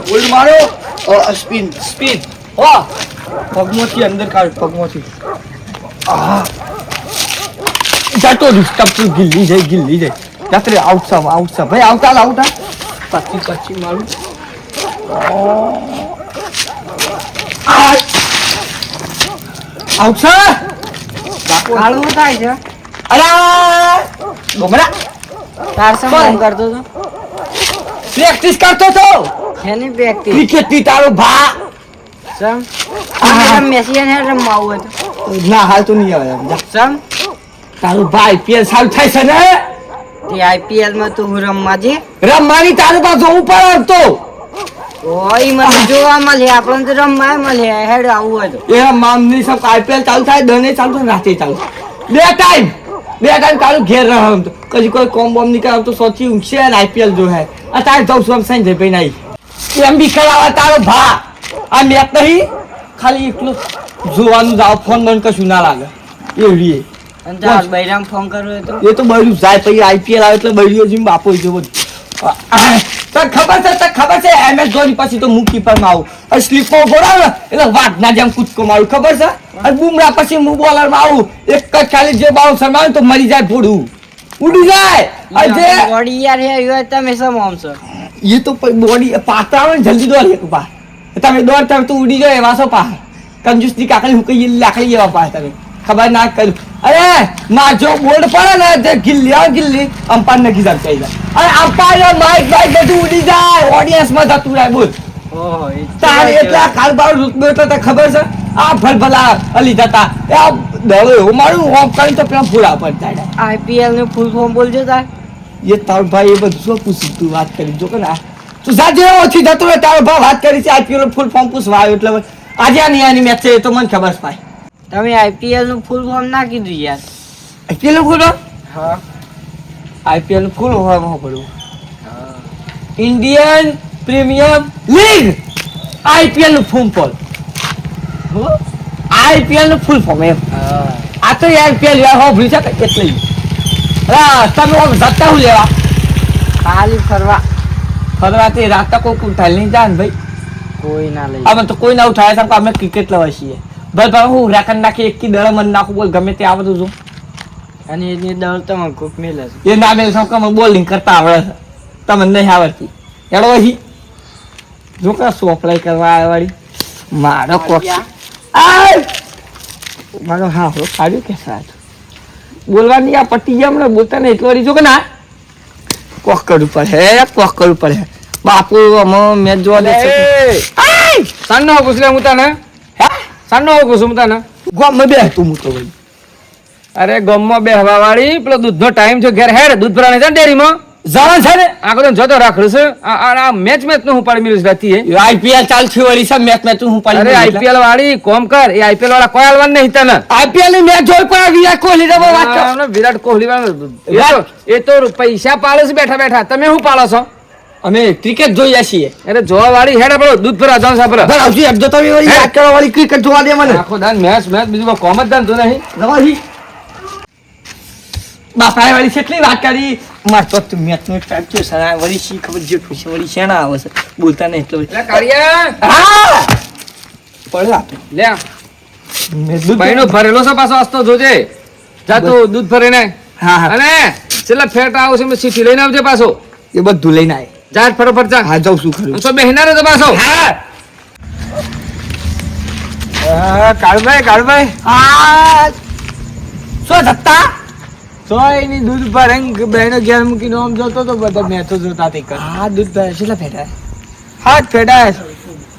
Bold મારો spin પગમાંથી અંદર કાઢ પગમાંથી જાતો ડિસ્ટર્બ ગિલ્લી જાય રાત્રે આઉટ સા ભાઈ આવતા પછી મારું આઉટ સા હાલવું થાય છે. અલા ડોમરા તાર શું કામ કરતો તો? પ્રેક્ટિસ કરતો તો એની પ્રેક્ટિસ ક્રિકેટ ની તારો ભા સમ આ મેસી ને રમવા આવું હતું. ના હાલ તો નહીં આવે સમ તારો ભા આઈપીએલ ચાલુ થાય છે ને તે આઈપીએલ માં તું રમવા જે રમવાની તારું પાસે જોવું પડે તો ઓય મને જોવા મળે આપણને તો રમવા મળે હેડ આવું હોય તો એ મામની સબ આઈપીએલ ચાલુ થાય દને ચાલુ થાય રાતે ચાલુ બે ટાઈમ ચાલુ ઘેર રહો તો કદી કોઈ કોમ બોમ નીકળે તો સોચી ઊંઘશે ને આઈપીએલ જો હે અત્યારે જાઉં છું સાઈન જઈ ભાઈ નહીં એમ બી કરાવા તારો ભા આ મેચ નહીં ખાલી એકલું જોવાનું જાવ ફોન બંધ કશું ના લાગે એવી અને તાર બૈરામ ફોન કરવો તો એ તો બૈરું જાય પછી આઈપીએલ આવે એટલે બૈરીઓ જીમ બાપો જો બધું તને ખબર છે એમએસ ધોની પછી તો હું કીપરમાં આવું અને સ્લીપમાં બોલાવ ને એટલે વાઘના જેમ કૂદકો મારું ખબર છે અને બુમરા પછી હું બોલરમાં આવું એક જ ખાલી જે બાઉન્સર મારું તો મરી જાય ફોડું ઉડી જાય અને જે બોડી યાર હે તમે સમ આમ છો એ તો બોડી પાતા આવે ને જલ્દી દોડ એક પા તમે દોડ તમે તો ઉડી જાય એવા છો પા કંજૂસ ની કાકડી હું કઈ લાકડી એવા પા તમે ખબર ના કર્યું અરે માં જો બોર્ડ પડે ને તે ગિલ્લી અંપાર નખી જાય અને અંપાર માઇક બધું ઉડી જાય ઓડિયન્સ માં જતું રહે બોલ ઓહો તારે એટલા કારબાર રૂપનો તો ખબર છે આ ભલભલા અલી જતા એ આ દળો એવું મારું ઓફ કરી તો પેલા ફૂલા પડતા આઈપીએલ નું ફૂલ ફોર્મ બોલજો તાર એ તારો ભાઈ એ બધું શું પૂછી તું વાત કરી જો કે ના તું સાજે ઓછી જતું રહે તારો ભાઈ વાત કરી છે આઈપીએલ ફૂલ ફોર્મ પૂછવા આવ્યો એટલે આજે આની મેચ છે એ તો મને ખબર છે તમે આઈપીએલ નું ફૂલ ફોર્મ ના કીધું યાર આઈપીએલ નું ફૂલ હા આઈપીએલ નું ફૂલ હોવામાં પડ્યું ઇન્ડિયન પ્રીમિયમ લીગ આઈપીએલ નું ફૂલ ફોર્મ આઈપીએલ નું ફૂલ ફોર્મ એમ આ તો આઈપીએલ હો ભૂલી શકે એટલે તમે જતા હું લેવા ખાલી ફરવા તે રાત તક કોઈ ઉઠાઈ નહીં જાય ને ભાઈ કોઈ ના લઈ અમે તો કોઈ ના ઉઠાય છે અમે ક્રિકેટ લેવા છીએ ભાઈ હું રેકન નાખી એક દળ મન નાખું બોલ ગમે તે આવડું છું અને એની દળ તમે કોક મેલે એ ના મેલ સૌ કે બોલિંગ કરતા આવડે છે તમને નહીં આવડતી એડો અહીં જો કે શું અપ્લાય કરવા વાળી મારો કોક મારો હા હો કાઢ્યું કે સાચ બોલવાની આ પટ્ટી જેમ ને બોલતા ને એટલી વાળી જો કે ના કોક કરવું પડે બાપુ અમે મેચ જોવા દે સાંજનો પૂછલે હું તને સાંજનો પૂછું હું તને ગામમાં બે તું હું તો ભાઈ અરે ગામમાં બે હવા વાળી પેલો દૂધનો ટાઈમ છે ઘેર હેડ દૂધ ભરાને છે ને ડેરીમાં જાણે છે ને આગળ તો જોતો રાખડું છે આ મેચ નું હું પાડી મિલું રાતી આઈપીએલ ચાલ છે વળી છે મેચ હું પાડી અરે આઈપીએલ વાળી કોમ કર એ આઈપીએલ વાળા કોઈ હાલવાન નહીં તને આઈપીએલ ની મેચ જોઈ પણ વિરાટ કોહલી ને વાત કર વિરાટ કોહલી એ તો પૈસા પાડે છે બેઠા બેઠા તમે શું પાડો છો અમે ક્રિકેટ જોઈએ છીએ અરે જોવા વાળી હેડ આપણો દૂધ ભરા જાણ સાપરા બરાબર એમ તો તમે વળી વાત કરવા વાળી ક્રિકેટ જોવા દે મને આખો દાન મેચ બીજું કોઈ કોમ જ દાન તો નહીં રવાજી બાપા વાળી કેટલી વાત કરી માર તો મેચ નો ટાઈમ છે સરા વળી શી ખબર જે ખુશી વળી શેના આવે છે બોલતા નહીં એટલે લે કાળિયા હા પડે આપે લે મે દૂધ ભાઈનો ભરેલો છે પાછો આસ્તો જોજે જા તું દૂધ ભરીને હા અને છેલ્લા ફેટ આવશે મેં ચીઠી લઈને આવજે પાછો એ બધું લઈને આય જા ફટાફટ જા હા જાઉં છું ખરું સો બેહના રે તો પાછો હા કાળભાઈ આ સો ધત્તા સોય ની દૂધ ભરેંગ બહેનો ઘેર મૂકીને આમ જોતો તો બધા મેચો જોતા તે કર હા દૂધ ભરે કેટલા ફેટા હાથ ફેડાય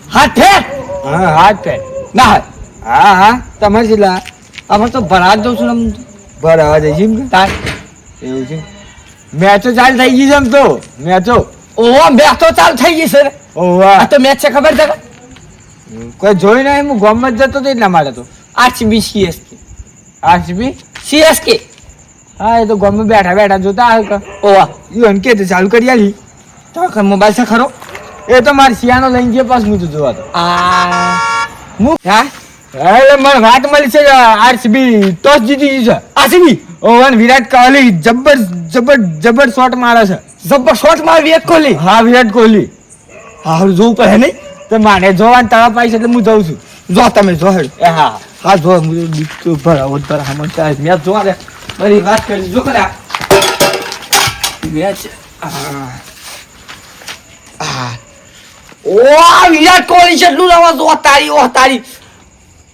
હાથ ફેટ હા હાથ ફેટ ના હા તમારે છેલ્લા અમાર તો ભરાત દઉં છું ને ભરાવા જઈ છે તાર એવું છે મેચો ચાલુ થઈ ગઈ છે એમ તો મેચો ઓહો મેચ તો ચાલુ થઈ ગઈ છે ઓવા આ તો મેચ છે ખબર છે કોઈ જોઈ નહીં હું ગામમાં જ જતો તો એટલા માટે તો આરસીબી સીએસકે આરસીબી સીએસકે હા એ તો ગામમાં બેઠા બેઠા જોતા આવે કે ઓવા યુ અનકે તો ચાલુ કરી આલી તો મોબાઈલ છે ખરો એ તો મારે સિયાનો લઈને ગયો પાસ હું તો જોવા તો આ હું હા એટલે મને વાત મળી છે આરસીબી ટોસ જીતી ગઈ છે આરસીબી ઓવન વિરાટ કોહલી જબર શોટ મારે છે. જબર શોટ માર વિરાટ કોહલી. હા વિરાટ કોહલી. હા જોવું પડે નહીં. તો માને જોવાનું તરફ આવી છે એટલે હું જઉં છું. જો તમે જો હેડ. એ હા હા જો તો ભરાવો ભરાવો ચાલ મેચ જોવા દે. મારી વાત કરી જો કરા. મેચ ઓ વિરાટ કોહલી કેટલું રવા જો તારી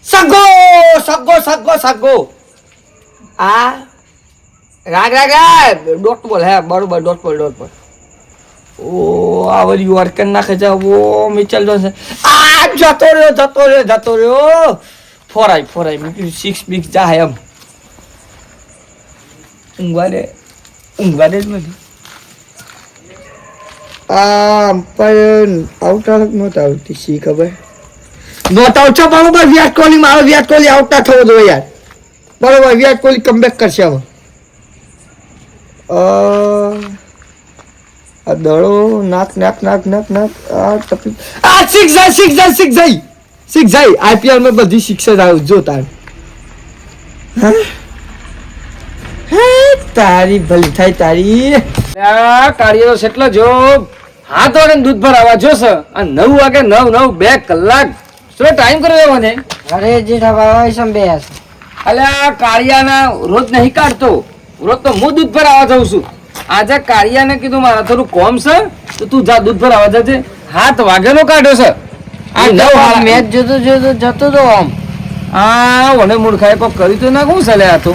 સગો આ રાગ ડોટ બોલ હે બરોબર ડોટ બોલ ઓ આ વળી વર્કર નાખે છે ઓ મિચલ જોન્સન આ જતો રહ્યો ફોરાઈ મી 6 બીક જાય એમ ઊંઘવા દે જ નથી પણ આઉટ નહોત આવતી શી ખબર નહોત આઉટ છે બરોબર વિરાટ કોહલી આઉટ ના થવો જોઈએ યાર બરોબર વિરાટ કોહલી કમબેક કરશે હવે આ દડો નાક આ તકલીફ આ સિક્સ જાય આઈપીએલ માં બધી શિક્ષા જ આવું જો તાર તારી ભલી થાય તારી કાર્યો કેટલો જો હાથ વાગે દૂધ ભરાવા જોશે આ 9 વાગે 9 2 કલાક શું ટાઈમ કર્યો મને. અરે જેઠા ભાઈ સંભેસ અલ્યા કાળિયાના રોજ નહીં કાઢતો રોજ તો હું દૂધ ભરાવા જાઉં છું. આજે કાળિયાને કીધું મારા થોડું કોમ છે તો તું જા દૂધ ભરાવા જજે. 7 વાગેનો કાઢ્યો છે આ 9 મેચ જતો તો આમ આ મને મૂર્ખાએ કોક કરી તો ના કોણ ચાલે આ તો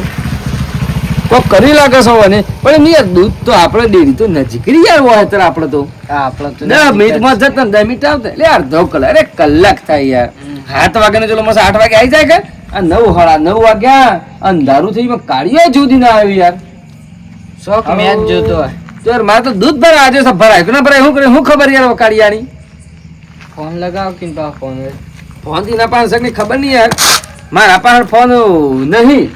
કોક કરી લાગે છે મને પણ નહીં દૂધ તો આપણે ડેરી તો નજીકરી યાર હોય અત્યારે આપણે તો આપણે તો 10 મિનિટમાં જતા 10 મિનિટ આવતા એટલે અડધો કલાક અરે કલાક થાય યાર 7 વાગે ચલો મસ્ત 8 વાગે આવી જાય કે આ 9 વાગ્યા અંધારું થઈ ગયું કાળિયો જુદી ના આવ્યું યાર શોખ મેચ જોતો હોય તો યાર મારે તો દૂધ ભરાય આજે સબ ભરાય કે ના ભરાય શું કરે શું ખબર યાર કાળિયાની ફોન લગાવ કે ફોન થી ના પાસે ની ખબર નહીં યાર મારા પાસે ફોન નહીં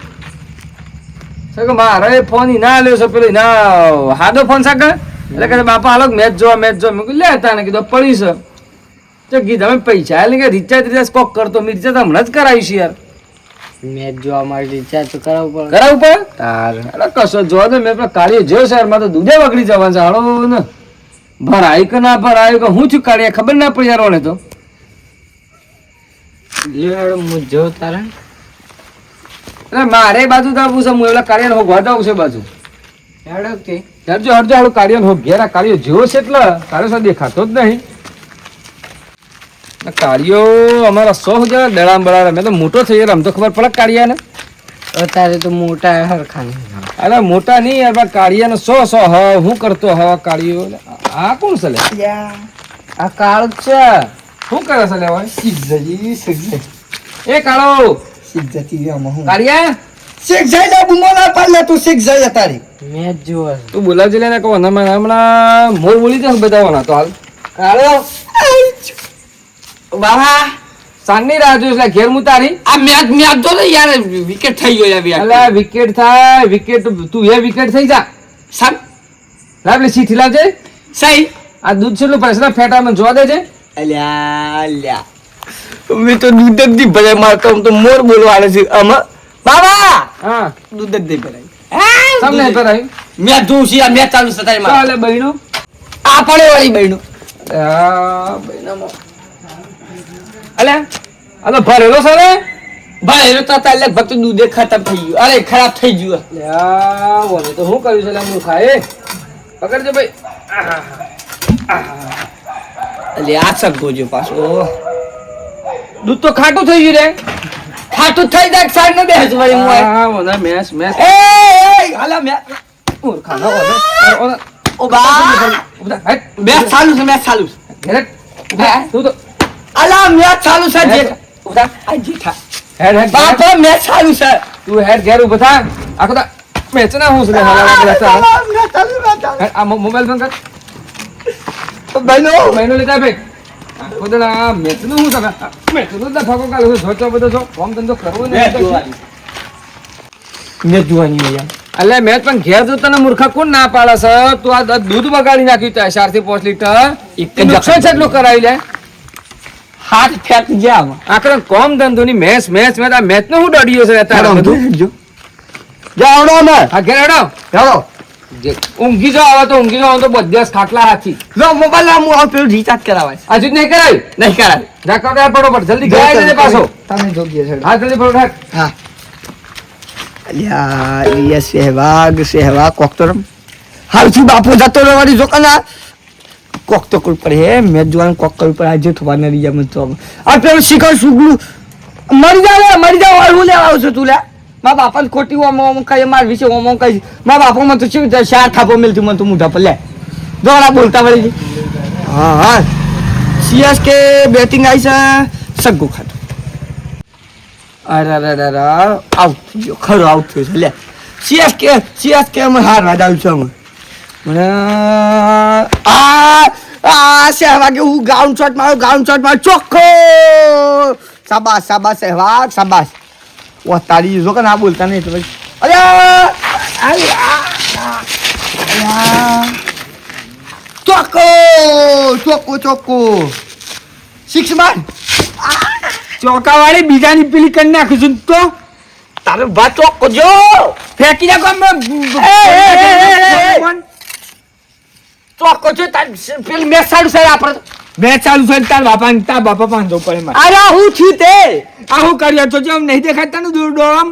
સકે મારે ફોન ના લ્યો છે પેલો ના હાદો ફોન સાક એટલે કે બાપા હાલો મેચ જો મેં કીધું લે તાને કીધું પડી છે તો કીધું અમે પૈસા એટલે કે રિચાર્જ કોક કરતો મેં રિચાર્જ હમણાં જ કરાવીશ યાર મેચ જોવા માટે રિચાર્જ તો કરાવવું પડે તાર એટલે કશો જો ને મેં પેલા કાળીએ જોયો છે મારે તો દૂધે વગડી જવાનું છે હાલો ને ભરાય કે ના ભરાય કે હું છું કાળીએ ખબર ના પડી યાર ઓને તો હું જો તારા એટલે મારે બાજુ તો આવું છે હું એવડા કાળિયાને હોગવા જાઉં છે બાજુ હેડો કે હરજો હાલો કાળિયાને હોગ ઘેરા કાળિયો જેવો છે એટલે કાળિયો સા દેખાતો જ નહીં કાળિયો અમારા 100 જણા દડામ બળાડે મેં તો મોટો થઈ ગયો આમ તો ખબર પડે કાળિયાને અત્યારે તો મોટા હરખાને અરે મોટા નહીં યાર કાળિયાને 100 હ હું કરતો હવા કાળિયો આ કોણ છે લે આ કાળ છે શું કરે છે લેવા સિક્સ એ કાળો જતી હું કાળિયા સિક્સ જાય લે બુમો ના પાડલે તું સિક્સ જાય તારી મેચ જોવા તું બોલાવજે લે ને કહો હમણાં મોર બોલી જશે બધાવાના તો હાલ કાળો બાબા સાંજની રાહ જોઈશ ઘેર હું તારી આ મેચ જો ને યાર વિકેટ થઈ ગયો યાર અલ્યા વિકેટ થાય વિકેટ તું એ વિકેટ થઈ જા સાબ લાવ લે સીઠી લાવજે સહી આ દૂધ છેલ્લું પૈસા ફેટા મને જોવા દેજે અલ્યા મેં તો દૂધ જ નહીં ભરાય મારતો આમ તો મોર બોલવા આવે છે આમાં બાબા હા દૂધ જ નહીં ભરાય તમને કરાય મેચ જોઉં છું આ મેચ ચાલુ છે તારી માં ચાલે બહેનો આ પડે વાળી બહેનો આ બહેનામાં અલ્યા આ તો ભરેલો છે રે ભાઈ એનો તો તારે લગભગ તો દૂધે ખતમ થઈ ગયું અરે ખરાબ થઈ ગયું અલ્યા ઓને તો શું કર્યું છે લે મૂર્ખા એ પકડજો ભાઈ અલે આ સગો જો પાછો દૂધ તો ખાટું થઈ ગયું રે ખાટું થઈ જાય સાઈડ નો બેસ વળી હું હા ઓને મેસ એ હાલા મે મૂર્ખા નો ઓને ઓ બા ઉભા હેટ મેચ ચાલુ છે મેચ ચાલુ છે હેટ તું તો અલા મેચ ચાલુ છે જેઠા ઉડા આ જેઠા હેડ હેડ બાપા મેચ ચાલુ છે તું હેડ ઘેર ઉભો થા આખો તો મેચ ના હું છે આ મોબાઈલ બંધ કર બનો મહિનો લેતા ભાઈ બધા મેચ નું હું સકા મેચ નું તો ફકો કાલે જોતો બધો છો ફોર્મ ધંધો કરવો ને મેચ જોવાની યાર અલે મેચ પણ ઘેર જો તને મૂર્ખા કોણ ના પાડે છે તું આ દૂધ બગાડી નાખ્યું છે 4 થી 5 લીટર એક જ નુકસાન કેટલું કરાવી લે હાથ ફેંક ગયા આખરે કોમ ધંધો ની મેચ આ મેચ નો હું ડડિયો છે તારા બધું જો જાવડો અમે હા ઘેર હેડો જાઓ ઊંઘી જાઓ હવે તો ઊંઘી જાઓ તો બધા ખાટલા હાથી લો મોબાઈલ હું આ પેલું રિચાર્જ કરાવાય હજુ જ નહીં કરાયું નહીં કરાય જાકો ત્યાં ફટોફટ જલ્દી ગયા જજે પાછો તમે જોગીએ છે હા જલ્દી ફટોફટ હા અલ્યા એ સહેવાગ કોક તો હાલથી બાપુ જતો રહેવાની જો કના કોક તો કોઈ પડે હે મેં જોવાનું કોક કરવું પડે આજે થવા ન રહી જાય તો આ પેલું શિખર સુગલું મરી જાવ હું લેવા આવું છું તું લે મારા બાપાને ખોટી ઓમ કઈ માર વિશે ઓમ કઈ મારા બાપામાં તો શું ચાર થાપો મેલતી મને તો મોઢા પર લે જોડા બોલતા વળી હા સીએસકે બેટિંગ આવી છે સગ્ગુ ખાતું અરે આઉટ થઈ ગયો ખરો આઉટ થયો છે લે સીએસકે અમે હાર આવ્યું છે અમે મને સહેવાગે હું ગ્રાઉન્ડ શોટ મારો ચોખ્ખો શાબાશ સહેવાગ શાબાશ ઓ તારી જો કે ના બોલતા નહીં તો ચોખ્ખો સિક્સ માર ચોકાવાળી બીજાની પેલી કરી નાખું છું તો તારે વાત ચોખ્ખો જો ફેંકી નાખો ચોખ્ખો છે પેલી મેચ સારું છે આપણે મેચ ચાલુ છે તાર બાપા પાંચસો પડે મારે અરે હું છું તે આ હું કર્યો તો જેમ નહીં દેખાતા ને દૂર ડોમ